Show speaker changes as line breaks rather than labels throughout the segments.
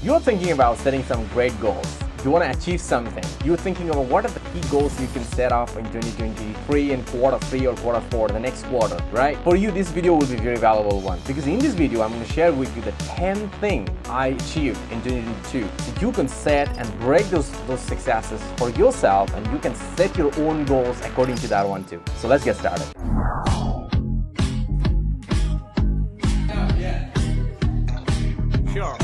You're thinking about setting some great goals. You want to achieve something. You're thinking about what are the key goals you can set up in 2023 and quarter 3 or quarter 4, the next quarter, right? For you, this video will be a very valuable one because in this video, I'm going to share with you the 10 things I achieved in 2022. So you can set and break those successes for yourself, and you can set your own goals according to that one too. So let's get started.
Sure.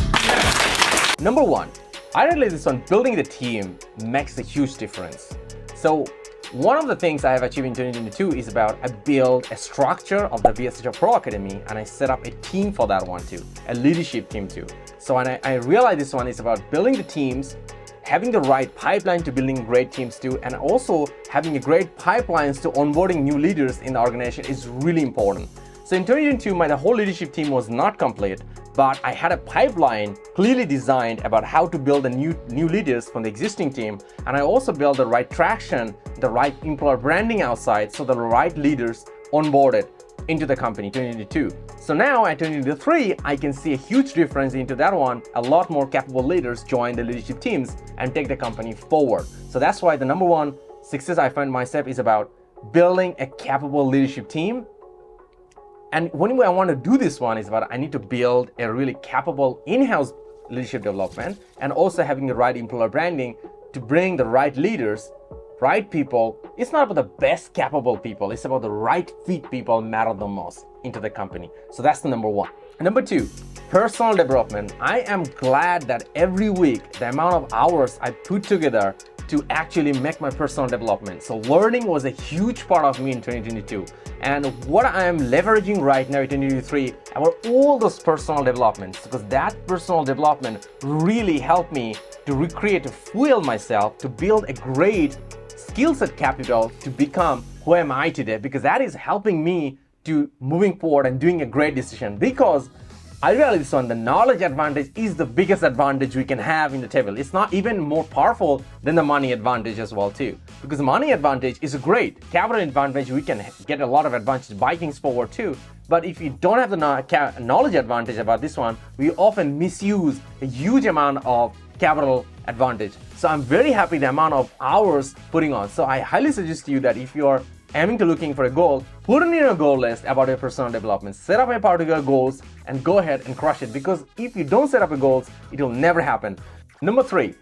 Number 1. I realized this one, building the team makes a huge difference. So one of the things I have achieved in 2022 is about I built a structure of the VSHR Pro Academy, and I set up a team for that one too, a leadership team too. So I realized this one is about building the teams, having the right pipeline to building great teams too, and also having a great pipelines to onboarding new leaders in the organization is really important. So in 2022, the whole leadership team was not complete, but I had a pipeline clearly designed about how to build the new leaders from the existing team, and I also built the right traction, the right employer branding outside, so the right leaders onboarded into the company 2022. So now at 2023, I can see a huge difference into that one. A lot more capable leaders join the leadership teams and take the company forward. So that's why the number one success I find myself is about building a capable leadership team. And when I want to do this one is about I need to build a really capable in-house leadership development and also having the right employer branding to bring the right leaders, right people. It's not about the best capable people, it's about the right fit people matter the most into the company. So that's the number 1. Number 2, personal development. I am glad that every week the amount of hours I put together to actually make my personal development. So learning was a huge part of me in 2022. And what I am leveraging right now in 2023 about all those personal developments, because that personal development really helped me to recreate, to fuel myself, to build a great skill set capital to become who am I today, because that is helping me to moving forward and doing a great decision. Because I realize this one, the knowledge advantage is the biggest advantage we can have in the table. It's not even more powerful than the money advantage as well too. Because the money advantage is great. Capital advantage, we can get a lot of advantage by things forward too. But if you don't have the knowledge advantage about this one, we often misuse a huge amount of capital advantage. So I'm very happy the amount of hours putting on. So I highly suggest to you that if you're aiming to looking for a goal, put in your goal list about your personal development, set up a particular goals and go ahead and crush it, because if you don't set up a goals, it will never happen. Number 3,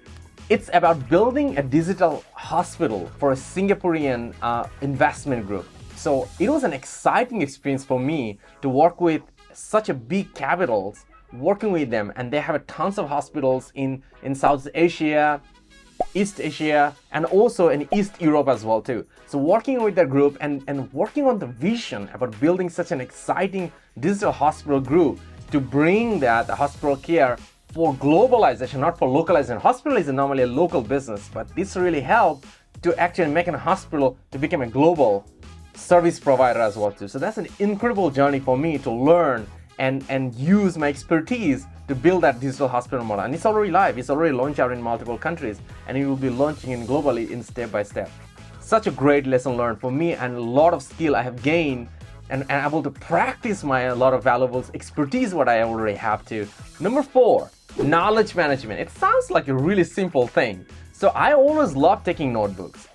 it's about building a digital hospital for a Singaporean investment group. So it was an exciting experience for me to work with such a big capitals, working with them, and they have tons of hospitals in South Asia, East Asia, and also in East Europe as well too. So working with that group and working on the vision about building such an exciting digital hospital group to bring the hospital care for globalization, not for localization. Hospital is normally a local business, but this really helped to actually make a hospital to become a global service provider as well too. So that's an incredible journey for me to learn and use my expertise to build that digital hospital model. And it's already live, it's already launched out in multiple countries, and it will be launching in globally in step by step. Such a great lesson learned for me, and a lot of skill I have gained and able to practice a lot of valuable expertise what I already have to. Number 4, knowledge management. It sounds like a really simple thing. So I always love taking notes.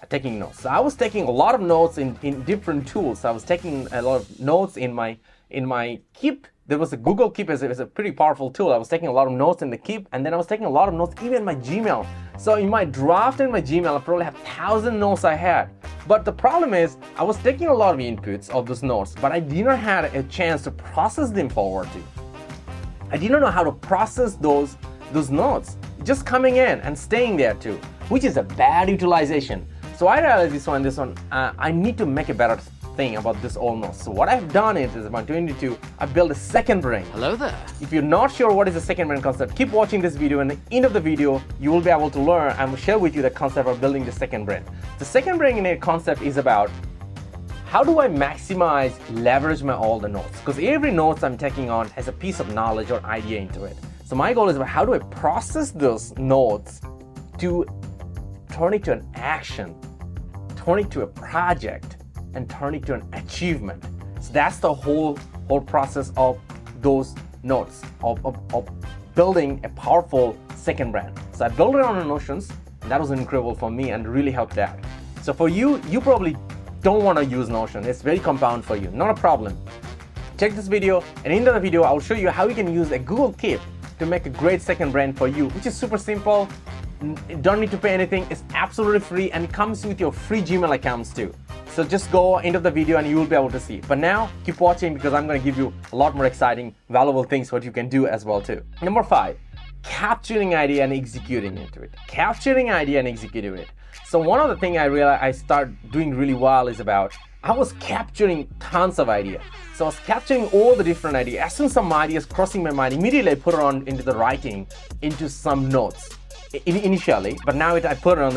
So I was taking a lot of notes in different tools. I was taking a lot of notes in my Keep. There was a Google Keep, it was a pretty powerful tool. I was taking a lot of notes in the Keep, and then I was taking a lot of notes even in my Gmail. So in my draft in my Gmail, I probably have 1,000 notes I had. But the problem is, I was taking a lot of inputs of those notes, but I did not have a chance to process them forward to. I did not know how to process those notes, just coming in and staying there too, which is a bad utilization. So I realized this one, I need to make a better thing about this all notes. So what I've done is about 22, I built a second brain.
Hello there.
If you're not sure what is the second brain concept, keep watching this video, and at the end of the video, you will be able to learn and share with you the concept of building the second brain. The second brain in a concept is about how do I maximize, leverage all the notes? Because every notes I'm taking on has a piece of knowledge or idea into it. So my goal is about how do I process those notes to turn it to an action, turn it to a project, and turn it to an achievement. So that's the whole process of those notes, of building a powerful second brand. So I built it on Notions, and that was incredible for me and really helped out. So for you, you probably don't want to use Notion. It's very compound for you, not a problem. Check this video, and in the video, I'll show you how you can use a Google Keep to make a great second brand for you, which is super simple. You don't need to pay anything. It's absolutely free, and it comes with your free Gmail accounts too. So just go into the video and you will be able to see. But now keep watching, because I'm going to give you a lot more exciting, valuable things what you can do as well too. Number 5, capturing idea and executing into it. Capturing idea and executing it. So one of the things I realized I start doing really well is about I was capturing tons of ideas. So I was capturing all the different ideas. As soon as some ideas crossing my mind, immediately I put it on into the writing, into some notes initially. But now I put it on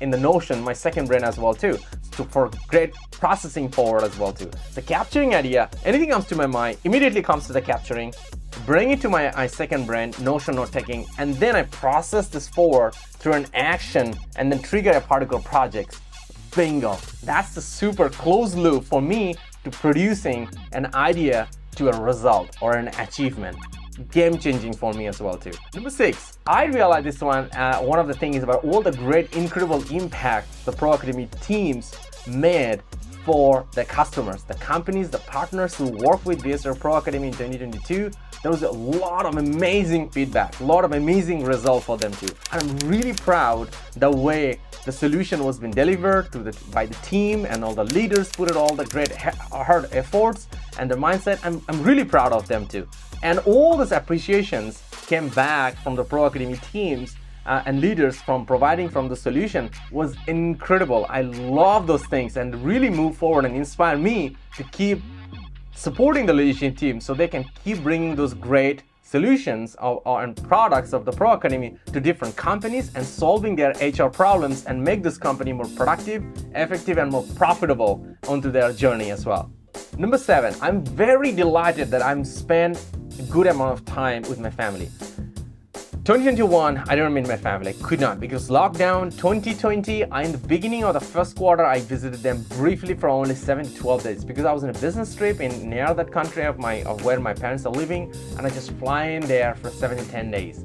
in the Notion, my second brain as well too, for great processing forward as well too. The capturing idea, anything comes to my mind, immediately comes to the capturing, bring it to my second brain, Notion note taking, and then I process this forward through an action and then trigger a particular project. Bingo. That's the super close loop for me to producing an idea to a result or an achievement. Game changing for me as well too. Number 6, I realized this one of the things about all the great, incredible impact the Pro Academy teams made for the customers, the companies, the partners who work with VSHR Pro Academy in 2022. There was a lot of amazing feedback, a lot of amazing results for them too. And I'm really proud the way the solution was being delivered by the team, and all the leaders put it all the great hard efforts and the mindset. I'm really proud of them too. And all these appreciations came back from the Pro Academy teams and leaders from providing from the solution was incredible. I love those things and really move forward and inspire me to keep supporting the leadership team so they can keep bringing those great solutions and products of the Pro Academy to different companies and solving their HR problems and make this company more productive, effective, and more profitable onto their journey as well. Number 7, I'm very delighted that I'm spent a good amount of time with my family. 2021, I didn't meet my family. I could not, because lockdown. 2020, in the beginning of the first quarter, I visited them briefly for only 7 to 12 days because I was in a business trip in near that country of where my parents are living, and I just fly in there for 7 to 10 days.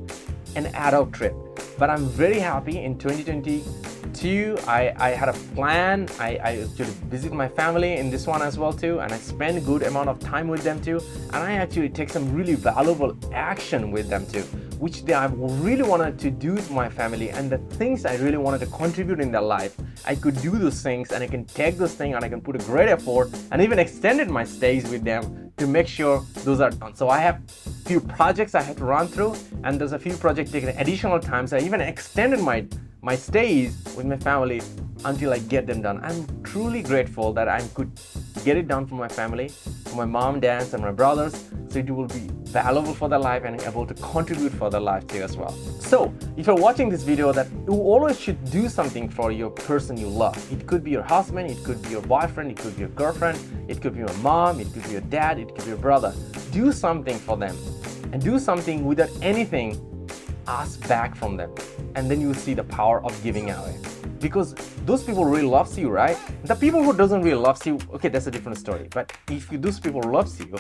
An adult trip. But I'm very happy in 2022, I had a plan. I actually visit my family in this one as well too, and I spend a good amount of time with them too, and I actually take some really valuable action with them too, which I really wanted to do with my family, and the things I really wanted to contribute in their life. I could do those things, and I can take those things and I can put a great effort and even extended my stays with them to make sure those are done. So I have few projects I had to run through, and there's a few projects taking additional time, so I even extended my stays with my family until I get them done. I'm truly grateful that I could get it done for my family, for my mom, dad, and my brothers, so it will be valuable for their life and able to contribute for their life too as well. So if you're watching this video, that you always should do something for your person you love. It could be your husband, it could be your boyfriend, it could be your girlfriend, it could be your mom, it could be your dad, it could be your brother. Do something for them, and do something without anything ask back from them, and then you will see the power of giving away, because those people really loves you, right? The people who doesn't really loves you, okay, that's a different story. But if those people loves you,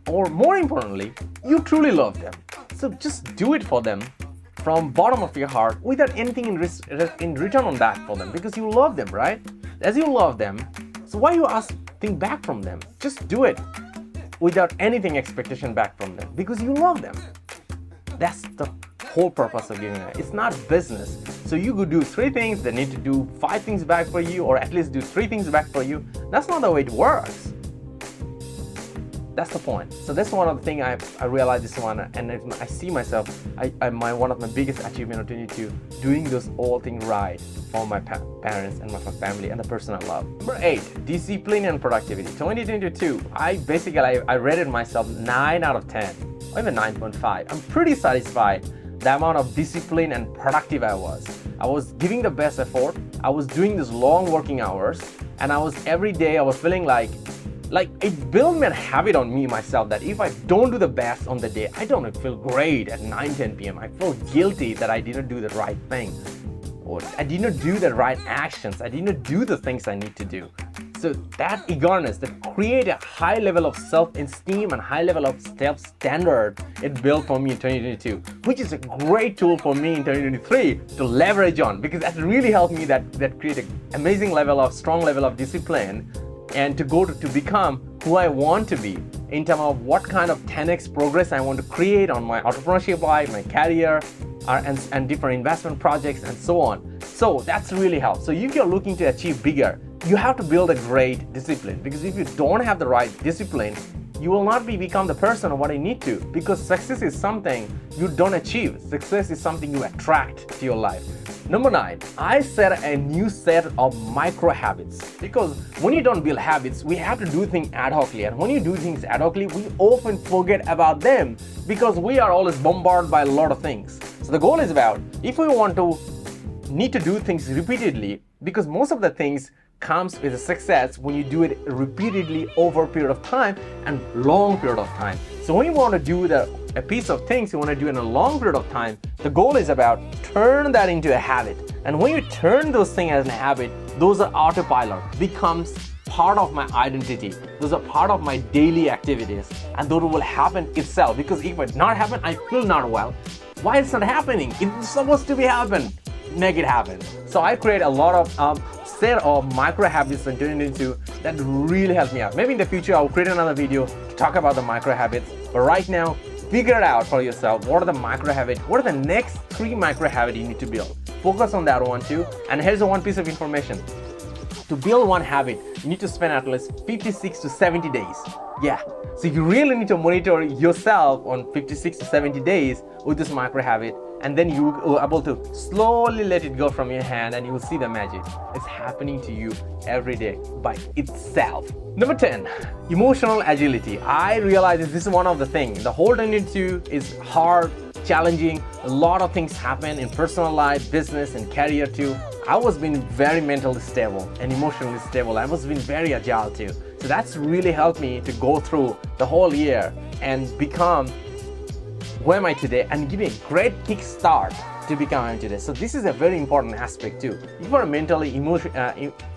or more importantly, you truly love them, so just do it for them from bottom of your heart without anything in return on that for them, because you love them, right? As you love them, so why you ask things back from them? Just do it without anything expectation back from them, because you love them. That's the whole purpose of giving away. It's not business. So you could do 3 things, they need to do 5 things back for you, or at least do 3 things back for you. That's not the way it works. That's the point. So that's one of the things I realized this one, and I see myself, one of my biggest achievements of 2022, doing those all things right for my parents and my family and the person I love. Number 8, discipline and productivity. 2022, I rated myself 9 out of 10, or even 9.5. I'm pretty satisfied the amount of discipline and productive I was. I was giving the best effort. I was doing these long working hours, and every day I was feeling like it built me a habit on me myself that if I don't do the best on the day, I don't feel great at 9-10 p.m. I feel guilty that I didn't do the right thing, or I didn't do the right actions. I didn't do the things I need to do. So that eagerness, that create a high level of self-esteem and high level of self-standard, it built for me in 2022, which is a great tool for me in 2023 to leverage on, because that really helped me that create an amazing level of strong level of discipline and to go to become who I want to be in terms of what kind of 10x progress I want to create on my entrepreneurship life, my career, and different investment projects and so on. So that's really helped. So if you're looking to achieve bigger, you have to build a great discipline, because if you don't have the right discipline, you will not become the person of what you need to, because success is something you don't achieve. Success is something you attract to your life. Number 9, I set a new set of micro habits, because when you don't build habits, we have to do things ad hocly, and when you do things ad hocly, we often forget about them because we are always bombarded by a lot of things. So the goal is about, if we need to do things repeatedly, because most of the things comes with a success when you do it repeatedly over a period of time and long period of time. So when you want to do a piece of things, you want to do it in a long period of time, the goal is about turn that into a habit. And when you turn those things as a habit, those are autopilot, becomes part of my identity. Those are part of my daily activities, and those will happen itself, because if it not happen, I feel not well. Why it's not happening? It's supposed to be happen. Make it happen. So I create a lot of set of micro habits in 2022 that really help me out. Maybe in the future I'll create another video to talk about the micro habits, but right now figure it out for yourself. What are the micro habits? What are the next 3 micro habits you need to build? Focus on that one too. And here's the one piece of information. To build one habit, you need to spend at least 56 to 70 days. Yeah. So you really need to monitor yourself on 56 to 70 days with this micro habit, and then you will be able to slowly let it go from your hand, and you will see the magic. It's happening to you every day by itself. Number 10, emotional agility. I realize this is one of the things. The whole 2022 is hard, challenging. A lot of things happen in personal life, business, and career too. I was being very mentally stable and emotionally stable. I was being very agile too. So that's really helped me to go through the whole year and become who am I today, and give me a great kickstart to become who I am today. So this is a very important aspect too. If you are mentally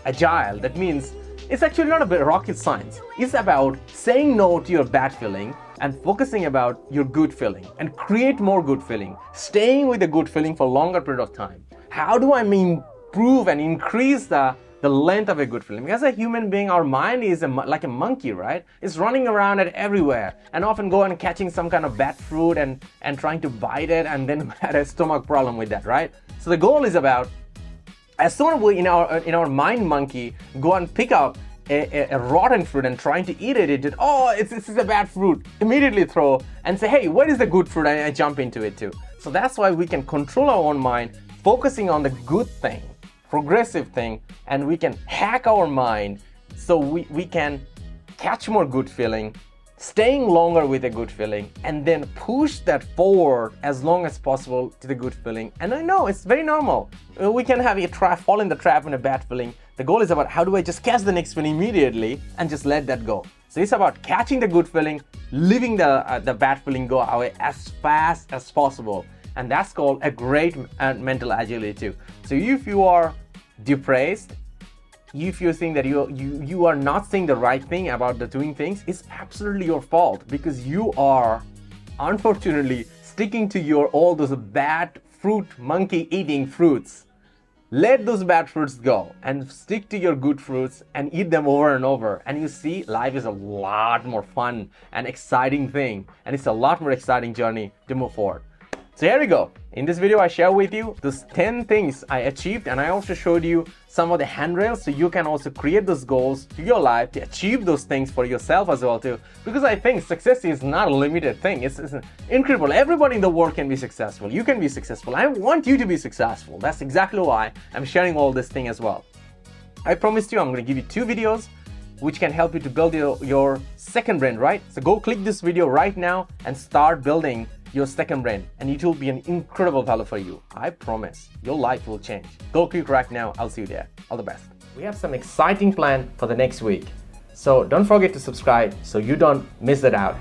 agile, that means it's actually not about rocket science. It's about saying no to your bad feeling and focusing about your good feeling, and create more good feeling, staying with a good feeling for a longer period of time. How do I improve and increase the length of a good feeling? Because as a human being, our mind is like a monkey, right? It's running around at everywhere, and often go and catching some kind of bad fruit and trying to bite it, and then had a stomach problem with that, right? So the goal is about, as soon as we in our mind monkey go and pick up a rotten fruit and trying to eat it, it's a bad fruit, immediately throw and say, hey, what is the good fruit? I jump into it too. So that's why we can control our own mind, focusing on the good thing, progressive thing, and we can hack our mind so we can catch more good feeling, staying longer with a good feeling, and then push that forward as long as possible to the good feeling. And I know it's very normal. We can have fall in the trap in a bad feeling. The goal is about, how do I just catch the next feeling immediately and just let that go. So it's about catching the good feeling, leaving the bad feeling go away as fast as possible. And that's called a great mental agility too. So if you are depressed, if you think that you are not saying the right thing about the doing things, it's absolutely your fault, because you are unfortunately sticking to all those bad fruit, monkey eating fruits. Let those bad fruits go and stick to your good fruits and eat them over and over. And you see, life is a lot more fun and exciting thing. And it's a lot more exciting journey to move forward. So here we go. In this video, I share with you those 10 things I achieved, and I also showed you some of the handrails so you can also create those goals to your life to achieve those things for yourself as well too. Because I think success is not a limited thing. It's incredible. Everybody in the world can be successful. You can be successful. I want you to be successful. That's exactly why I'm sharing all this thing as well. I promised you I'm going to give you 2 videos which can help you to build your second brain, right? So go click this video right now and start building your second brain, and it will be an incredible value for you. I promise your life will change. Go click right now. I'll see you there. All the best. We have some exciting plan for the next week, so don't forget to subscribe so you don't miss that out.